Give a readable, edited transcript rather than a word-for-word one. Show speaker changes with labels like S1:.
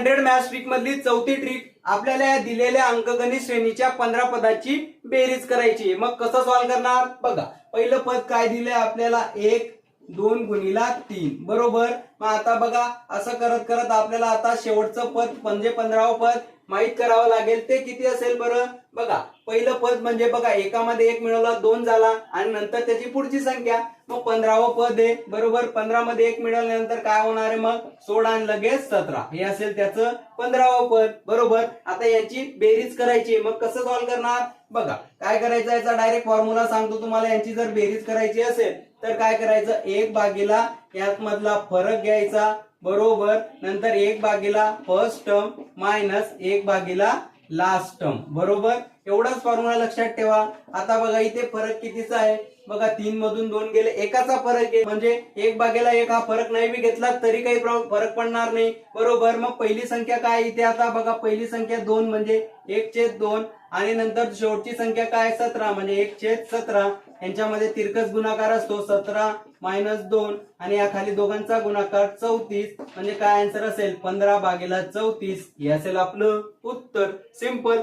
S1: 100 maths trick मधली चौथी trick. आपल्याला या दिलेल्या अंकगणित श्रेणीच्या 15 पदाची बेरीज करायची. मग कसं सॉल्व्ह करणार बघा. पहिलं पद काय दिलंय आपल्याला 1 2 गुणिला 3 बरोबर. मग आता बघा असं करत करत आपल्याला आता शेवटचं पद म्हणजे 15वं पद माहित करावं लागेल. ते किती असेल बरं बघा. पहिलं पद म्हणजे बघा एकामध्ये 1 मिळवला 2 झाला आणि नंतर त्याची पुढची संख्या मग 15वं पद आहे बरोबर. 15 मध्ये 1 मिळवल्यानंतर काय होणार आहे मग 16 आणि लगेच 17 हे असेल त्याचं 15वं पद बरोबर. आता याची बेरीज करायची. मग कसं सॉल्व्ह करणार बघा. काय करायचं याचा डायरेक्ट फॉर्म्युला सांगतो तुम्हाला. यांची जर बेरीज करायची असेल तर काय करायचं 1 भागीला यात मधला फरक घ्यायचा बरोबर. नंतर 1 भागीला फर्स्ट टर्म मायनस 1 भागीला लास्ट टर्म बरोबर. एवढाच फॉर्म्युला लक्षात ठेवा. आता बघा इथे फरक कितीचा आहे बघा 3 मधून 2 गेले एकाचा फरक आहे म्हणजे 1 भागीला 1 हा फरक नाही बी घेतला तरी काही फरक पडणार नाही बरोबर. मग पहिली संख्या काय इथे आता बघा पहिली संख्या 2 म्हणजे 1/2 आणि नंतर शेवटची संख्या काय 17 म्हणजे 1/17. यांच्यामध्ये तिरकस गुणाकार असतो 17 - 2 आणि या खाली दोघांचा गुणाकार 34 म्हणजे काय आन्सर असेल 15/34 हे असेल आपलं उत्तर. सिंपल.